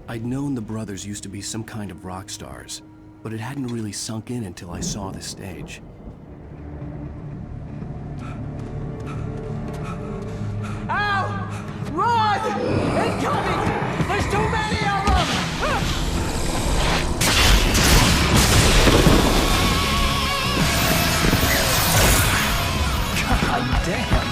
I'd known the brothers used to be some kind of rock stars, but it hadn't really sunk in until I saw the stage. Ow! Run! Incoming! There's too many of them! God damn!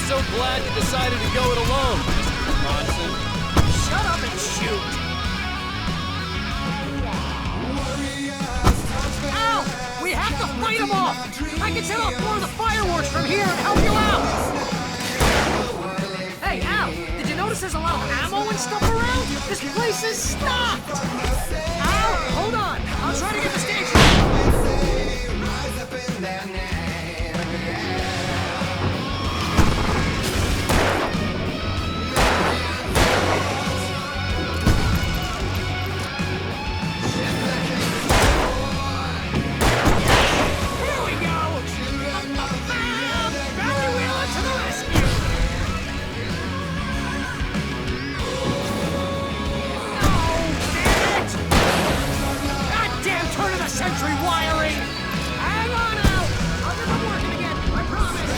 So glad you decided to go it alone, Mr. Bronson. Shut up and shoot! Ow! We have to fight them off! I can set off more of the fireworks from here and help you out! Hey, Al! Did you notice there's a lot of ammo and stuff around? This place is stocked! Al, hold on! I'll try to get the stage ready. Century wiring! Hang on out! I'll get them working again, I promise!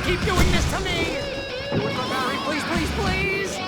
Keep doing this to me! Do it for Barry, please, please, please!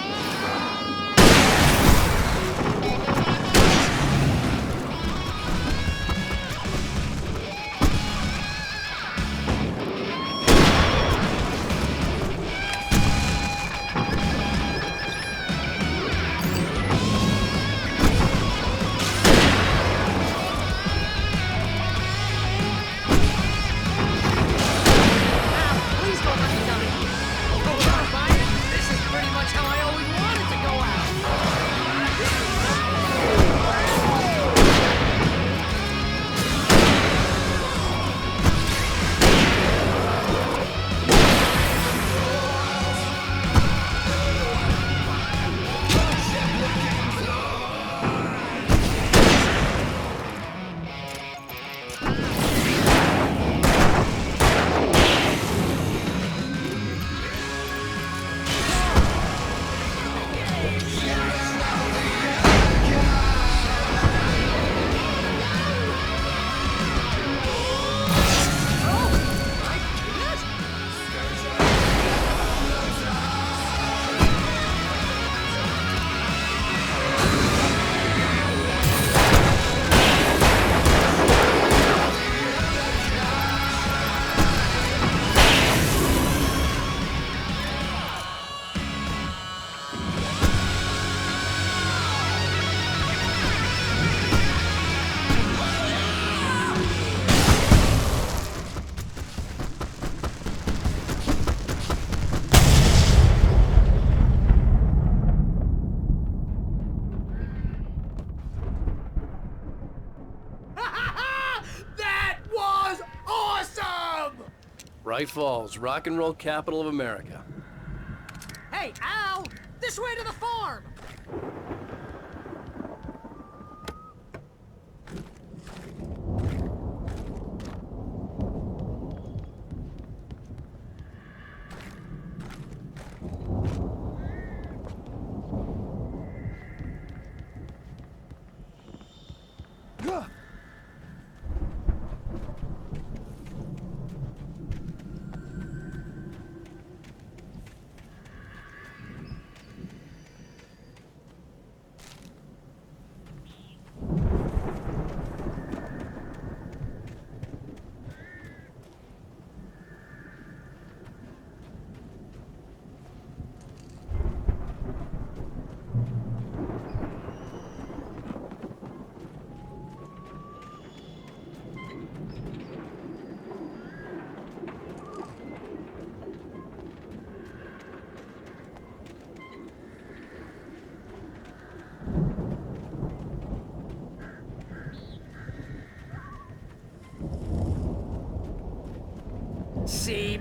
Bright Falls, rock and roll capital of America. Hey, Al! This way to the farm!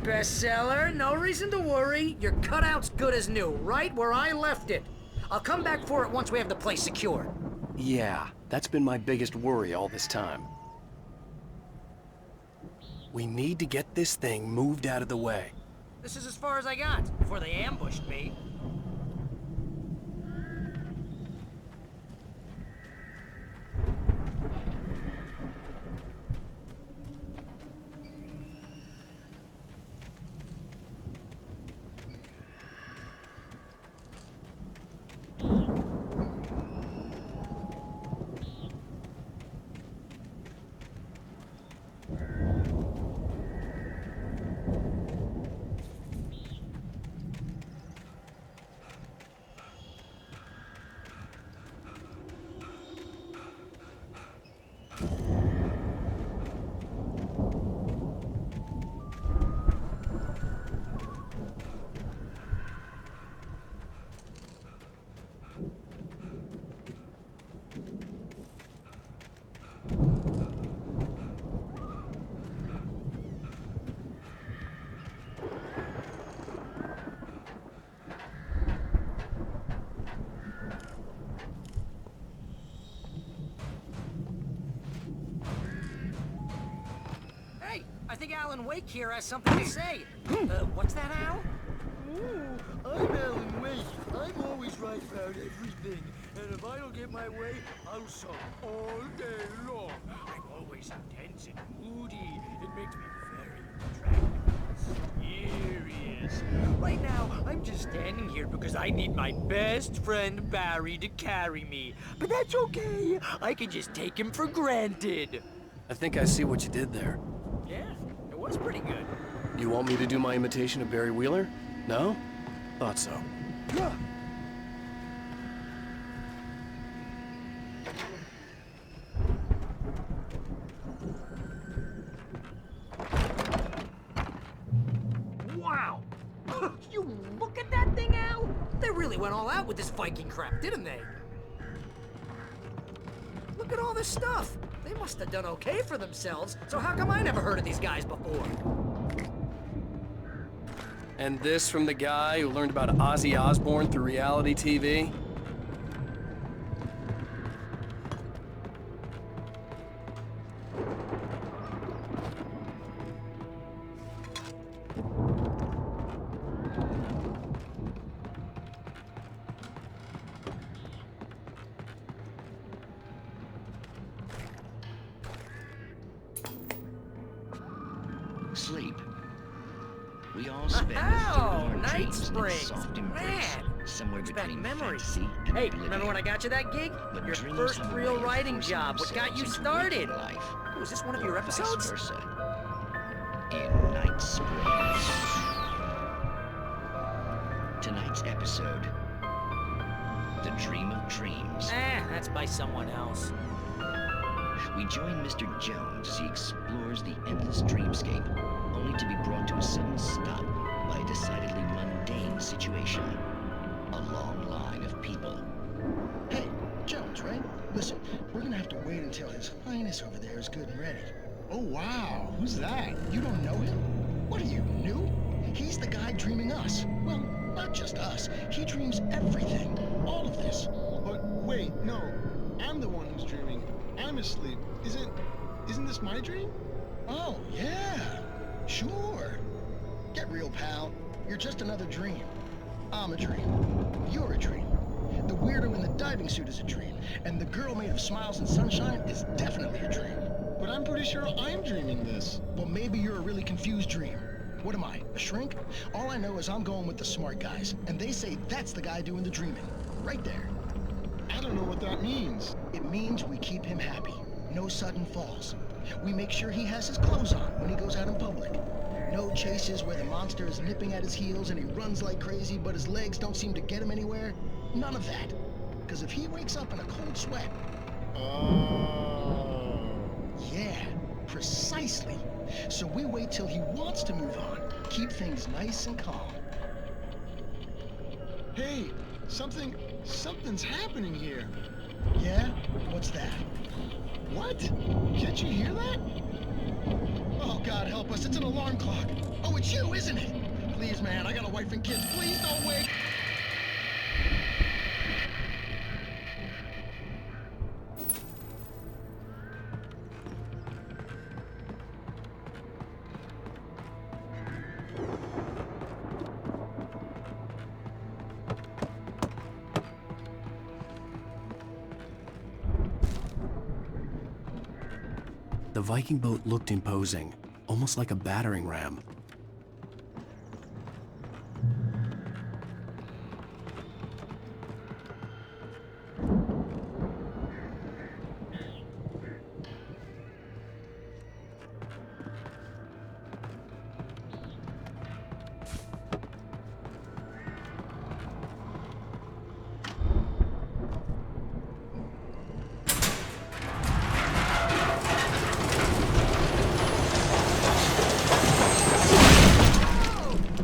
bestseller. No reason to worry. Your cutout's good as new, right where I left it. I'll come back for it once we have the place secured. Yeah, that's been my biggest worry all this time. We need to get this thing moved out of the way. This is as far as I got before they ambushed me. Hey, I think Alan Wake here has something to say. What's that, Al? I'm Alan Wake. I'm always right about everything. And if I don't get my way, I'll sulk all day long. I'm always intense and moody. It makes me very attractive and serious. Right now, I'm just standing here because I need my best friend Barry to carry me. But that's okay. I can just take him for granted. I think I see what you did there. Yeah, it was pretty good. You want me to do my imitation of Barry Wheeler? No? Thought so. Wow! You look at that thing, Al! They really went all out with this Viking crap, didn't they? Look at all this stuff! They must have done okay for themselves, so how come I never heard of these guys before? And this from the guy who learned about Ozzy Osbourne through reality TV? Sleep. We all spend a third of our Night dreams in Springs! soft embrace, Man! somewhere Brings back between memories. fantasy and Hey, oblivion. remember when I got you that gig? But Your dreams first have a real way of writing forcing job. What got you themselves into started? waking life, Was this one of or your vice episodes? versa. In Night Springs. Tonight's episode: The Dream of Dreams. That's by someone else. We join Mr. Jones as he explores the endless dreamscape, only to be brought to a sudden stop by a decidedly mundane situation. A long line of people. Hey, Jones, right? Listen, we're gonna have to wait until His Highness over there is good and ready. Oh, wow. Who's that? You don't know him? What are you, new? He's the guy dreaming us. Well, not just us. He dreams everything. All of this. But wait, no. I'm the one who's dreaming. I'm asleep. Isn't this my dream? Oh, yeah. Sure. Get real, pal. You're just another dream. I'm a dream. You're a dream. The weirdo in the diving suit is a dream. And the girl made of smiles and sunshine is definitely a dream. But I'm pretty sure I'm dreaming this. Well, maybe you're a really confused dream. What am I, a shrink? All I know is I'm going with the smart guys, and they say that's the guy doing the dreaming. Right there. I don't know what that means. It means we keep him happy. No sudden falls. We make sure he has his clothes on when he goes out in public. No chases where the monster is nipping at his heels and he runs like crazy, but his legs don't seem to get him anywhere. None of that. Because if he wakes up in a cold sweat... Oh. Yeah, precisely. So we wait till he wants to move on. Keep things nice and calm. Hey, something's happening here. Yeah? What's that? What? Can't you hear that? Oh, Oh, God help us, it's an alarm clock. Oh, it's you, isn't it? Please, man, I got a wife and kids. Please don't wake. The Viking boat looked imposing, almost like a battering ram.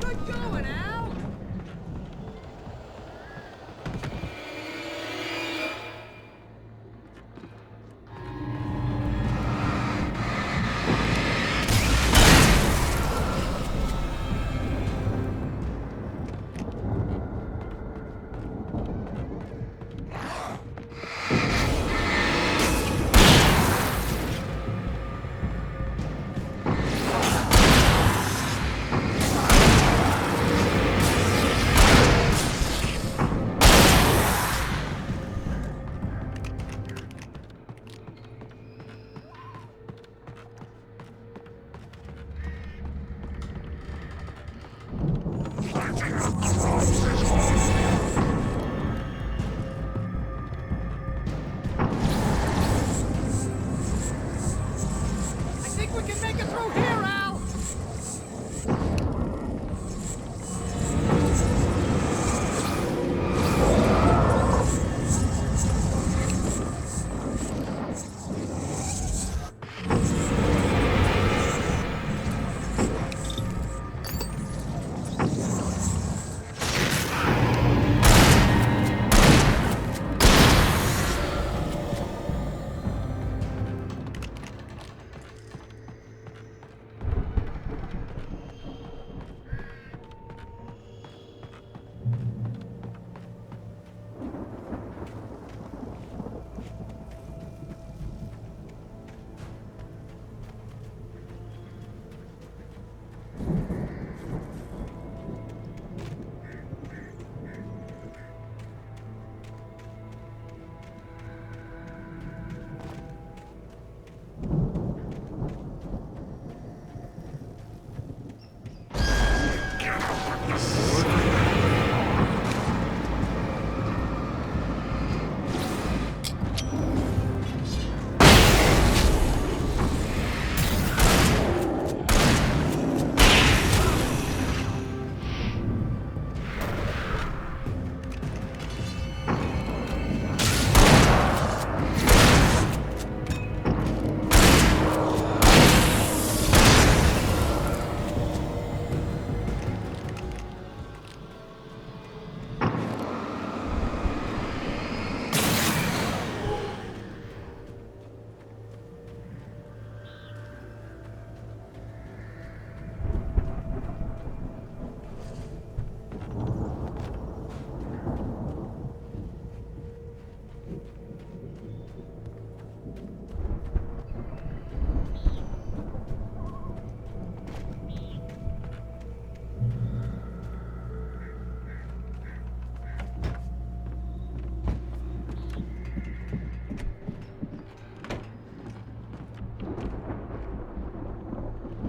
Good going, Al! I think we can make it through here, Al!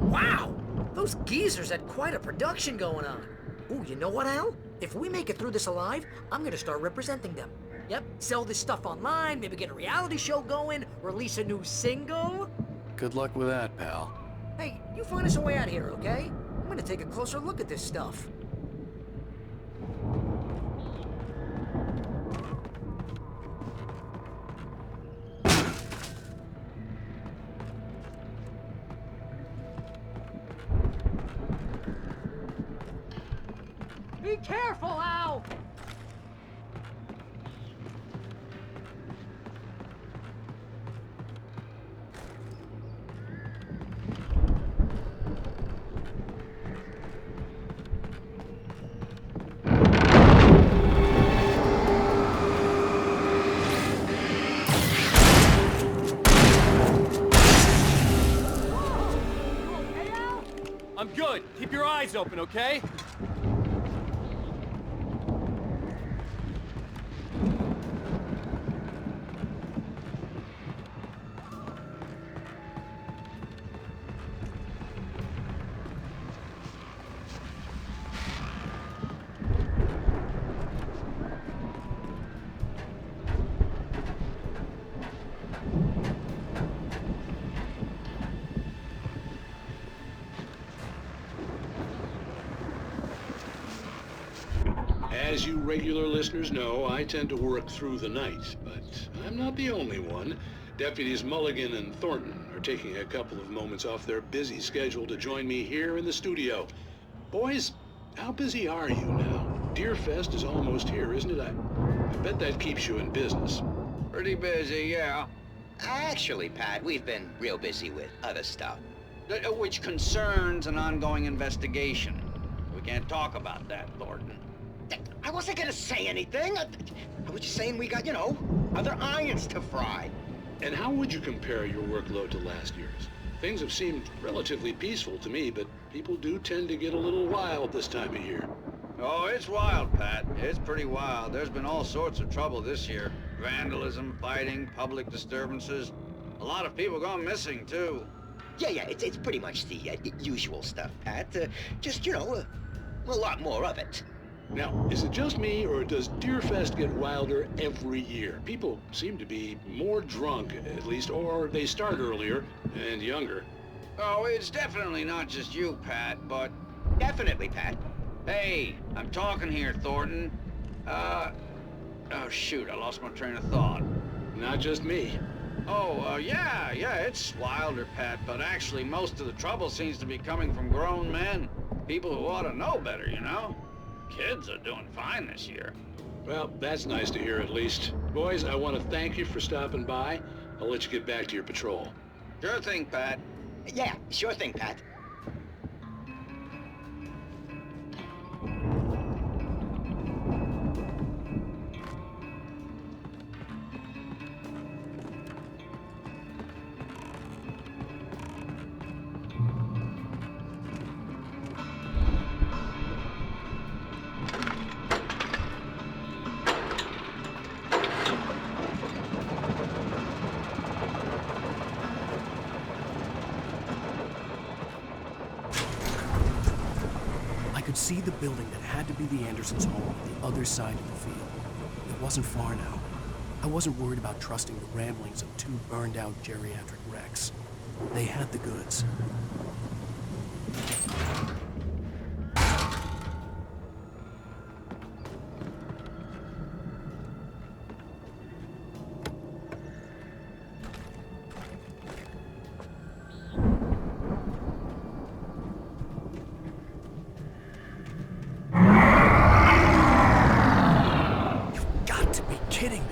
Wow! Those geezers had quite a production going on. Ooh, you know what, Al? If we make it through this alive, I'm gonna start representing them. Yep, sell this stuff online, maybe get a reality show going, release a new single. Good luck with that, pal. Hey, you find us a way out here, okay? I'm gonna take a closer look at this stuff. Be careful, Al! open, okay? As you regular listeners know, I tend to work through the night, but I'm not the only one. Deputies Mulligan and Thornton are taking a couple of moments off their busy schedule to join me here in the studio. Boys, how busy are you now? Deerfest is almost here, isn't it? I bet that keeps you in business. Pretty busy, yeah. Actually, Pat, we've been real busy with other stuff, which concerns an ongoing investigation. We can't talk about that, Thornton. I wasn't gonna say anything. I was just saying we got, other irons to fry. And how would you compare your workload to last year's? Things have seemed relatively peaceful to me, but people do tend to get a little wild this time of year. Oh, it's wild, Pat. It's pretty wild. There's been all sorts of trouble this year. Vandalism, fighting, public disturbances. A lot of people gone missing, too. Yeah, it's pretty much the usual stuff, Pat. Just, a lot more of it. Now, is it just me, or does Deerfest get wilder every year? People seem to be more drunk, at least, or they start earlier and younger. Oh, it's definitely not just you, Pat, but... Definitely, Pat. Hey, I'm talking here, Thornton. Oh, shoot, I lost my train of thought. Not just me. Yeah, it's wilder, Pat, but actually most of the trouble seems to be coming from grown men. People who ought to know better, Kids are doing fine this year. Well, that's nice to hear at least. Boys, I want to thank you for stopping by. I'll let you get back to your patrol. Sure thing, Pat. Yeah, sure thing, Pat. I could see the building that had to be the Andersons' home on the other side of the field. It wasn't far now. I wasn't worried about trusting the ramblings of two burned-out geriatric wrecks. They had the goods. Kidding me.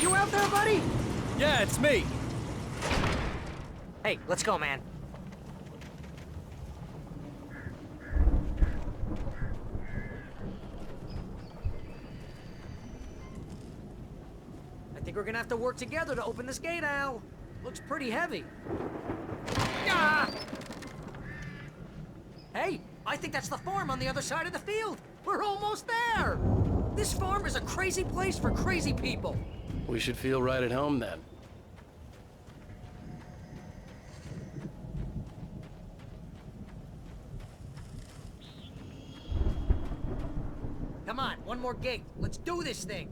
you out there, buddy? Yeah, it's me. Hey, let's go, man. I think we're gonna have to work together to open this gate, Al. Looks pretty heavy. Ah! Hey, I think that's the farm on the other side of the field. We're almost there. This farm is a crazy place for crazy people. We should feel right at home then. Come on, one more gate. Let's do this thing.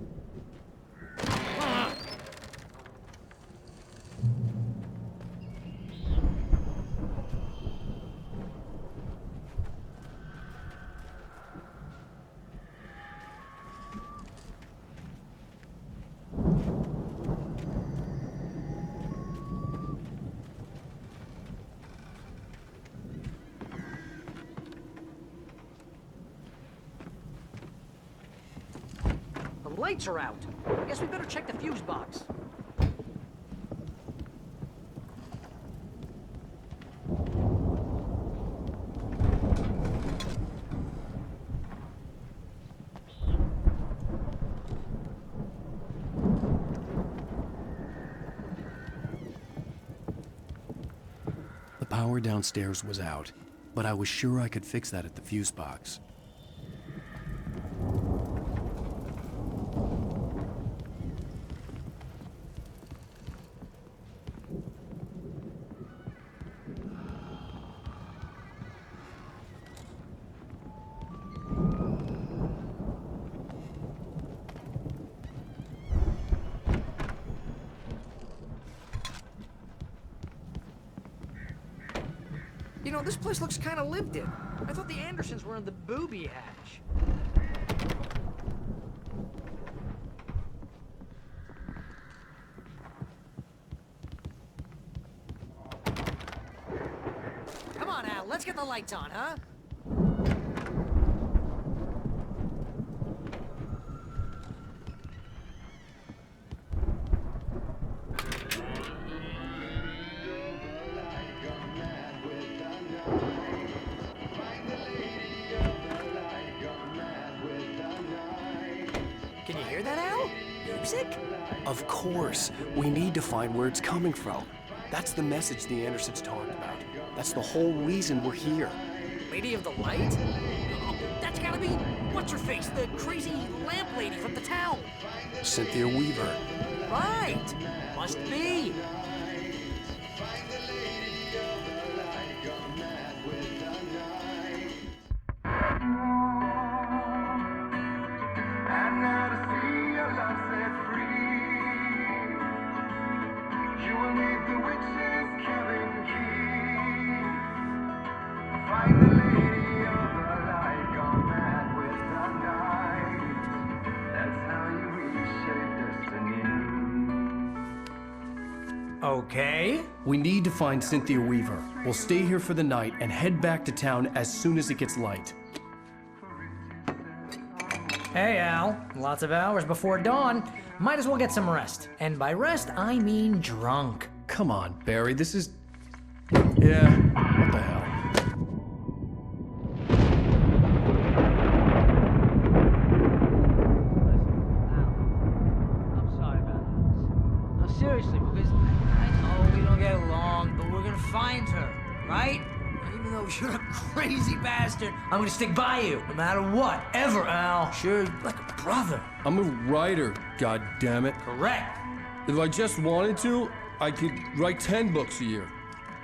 The lights are out. Guess we better check the fuse box. The power downstairs was out, but I was sure I could fix that at the fuse box. You know, this place looks kind of lived in. I thought the Andersons were in the booby hatch. Come on, Al, let's get the lights on, huh? Can you hear that, Al? Music? Of course. We need to find where it's coming from. That's the message the Andersons talked about. That's the whole reason we're here. Lady of the Light? Oh, that's gotta be... What's-her-face? The crazy lamp lady from the town. Cynthia Weaver. Right. Must be. Okay. We need to find Cynthia Weaver. We'll stay here for the night and head back to town as soon as it gets light. Hey, Al. Lots of hours before dawn. Might as well get some rest. And by rest, I mean drunk. Come on, Barry, this is... Yeah, what the hell? I'm sorry about this. No, seriously, because I know we don't get along, but we're gonna find her, right? And even though you're a crazy bastard, I'm gonna stick by you, no matter what, ever, Al. Sure, like a brother. I'm a writer, goddammit. Correct. If I just wanted to, I could write 10 books a year.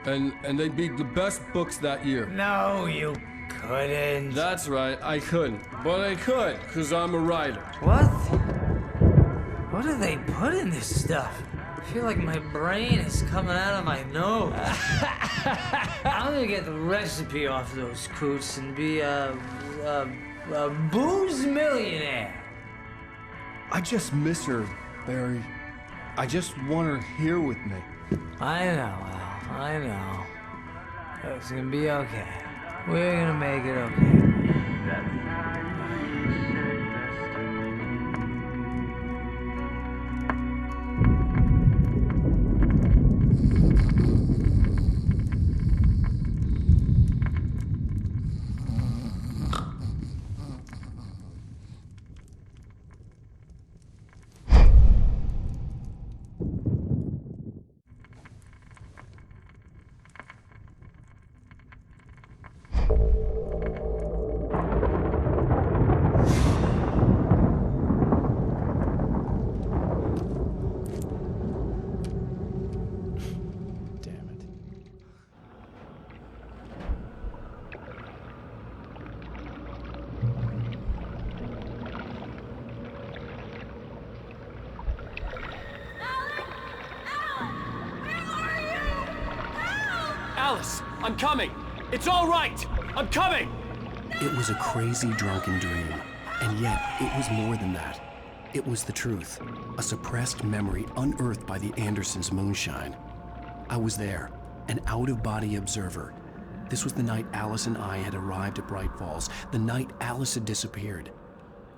And they'd be the best books that year. No, you couldn't. That's right, I couldn't. But I could, because I'm a writer. What? What do they put in this stuff? I feel like my brain is coming out of my nose. I'm gonna get the recipe off those coots and be a booze millionaire. I just miss her, Barry. I just want her here with me. I know, Al. I know. It's gonna be okay. We're gonna make it okay. Alice, I'm coming! It's all right! I'm coming! It was a crazy, drunken dream, and yet it was more than that. It was the truth, a suppressed memory unearthed by the Andersons' moonshine. I was there, an out-of-body observer. This was the night Alice and I had arrived at Bright Falls, the night Alice had disappeared.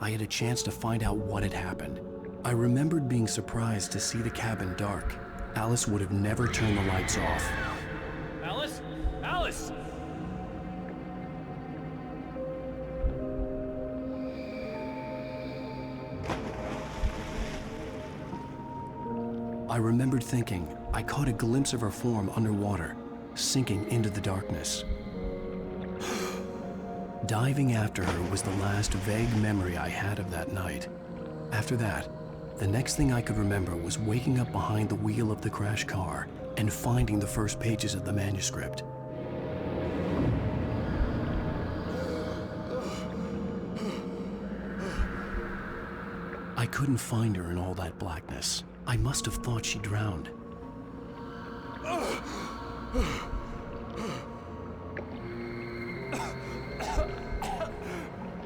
I had a chance to find out what had happened. I remembered being surprised to see the cabin dark. Alice would have never turned the lights off. Alice? Alice! I remembered thinking I caught a glimpse of her form underwater, sinking into the darkness. Diving after her was the last vague memory I had of that night. After that, the next thing I could remember was waking up behind the wheel of the crashed car and finding the first pages of the manuscript. I couldn't find her in all that blackness. I must have thought she drowned.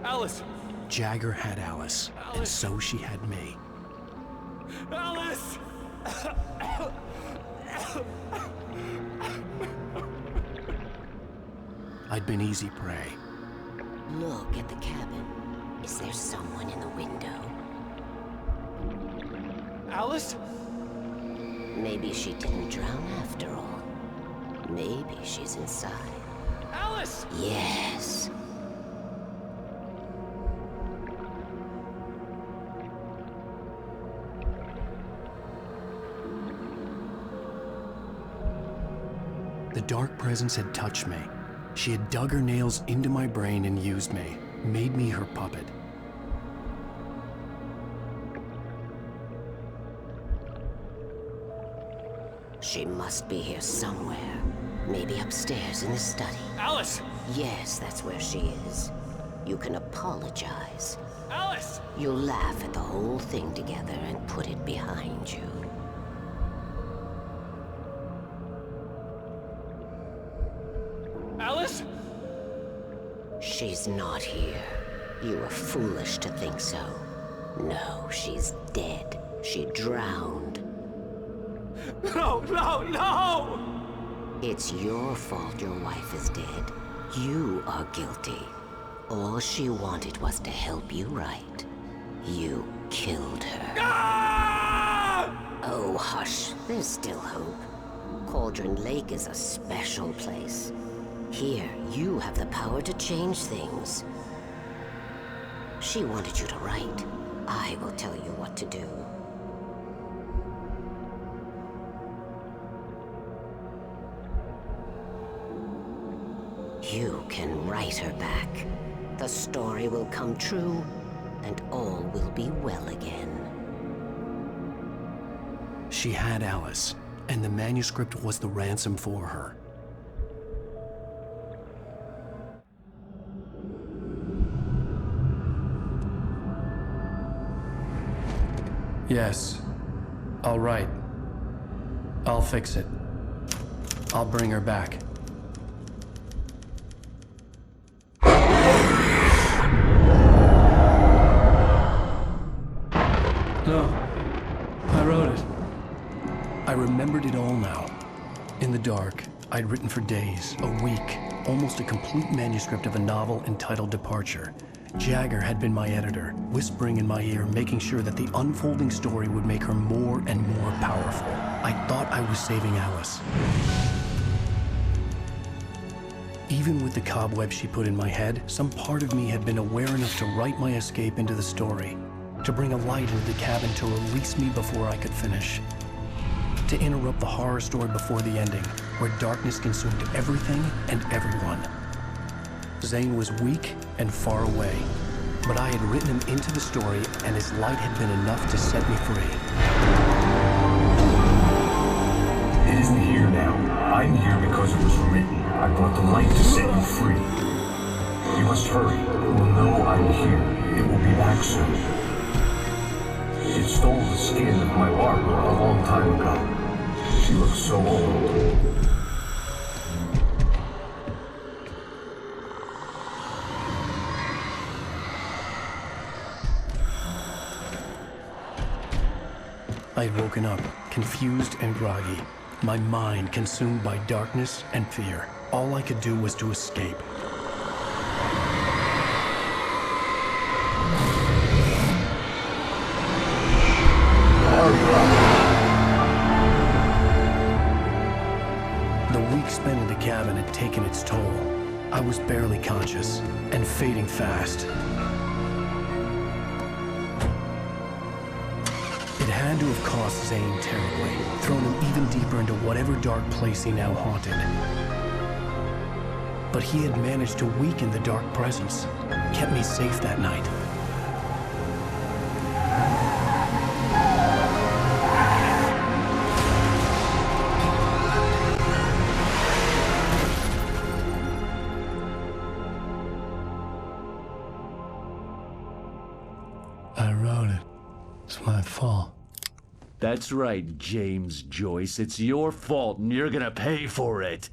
Alice! Jagger had Alice, and so she had me. Alice! I'd been easy prey. Look at the cabin. Is there someone in the window? Alice? Maybe she didn't drown after all. Maybe she's inside. Alice! Yes. The dark presence had touched me. She had dug her nails into my brain and used me, made me her puppet. She must be here somewhere. Maybe upstairs in the study. Alice! Yes, that's where she is. You can apologize. Alice! You'll laugh at the whole thing together and put it behind you. Alice? She's not here. You were foolish to think so. No, she's dead. She drowned. No, no, no! It's your fault your wife is dead. You are guilty. All she wanted was to help you right. You killed her. Ah! Oh, hush. There's still hope. Cauldron Lake is a special place. Here, you have the power to change things. She wanted you to write. I will tell you what to do. You can write her back. The story will come true, and all will be well again. She had Alice, and the manuscript was the ransom for her. Yes. I'll write. I'll fix it. I'll bring her back. No. I wrote it. I remembered it all now. In the dark, I'd written for days, a week, almost a complete manuscript of a novel entitled Departure. Jagger had been my editor, whispering in my ear, making sure that the unfolding story would make her more and more powerful. I thought I was saving Alice. Even with the cobweb she put in my head, some part of me had been aware enough to write my escape into the story, to bring a light into the cabin to release me before I could finish, to interrupt the horror story before the ending, where darkness consumed everything and everyone. Zane was weak and far away, but I had written him into the story, and his light had been enough to set me free. It isn't here now. I'm here because it was written. I brought the light to set you free. You must hurry. It will know I'm here. It will be back soon. It stole the skin of my Barbara a long time ago. She looks so old. I had woken up, confused and groggy, my mind consumed by darkness and fear. All I could do was to escape. The week spent in the cabin had taken its toll. I was barely conscious and fading fast. It had to have cost Zane terribly, thrown him even deeper into whatever dark place he now haunted. But he had managed to weaken the dark presence, kept me safe that night. I wrote it. It's my fault. That's right, James Joyce. It's your fault, and you're gonna pay for it.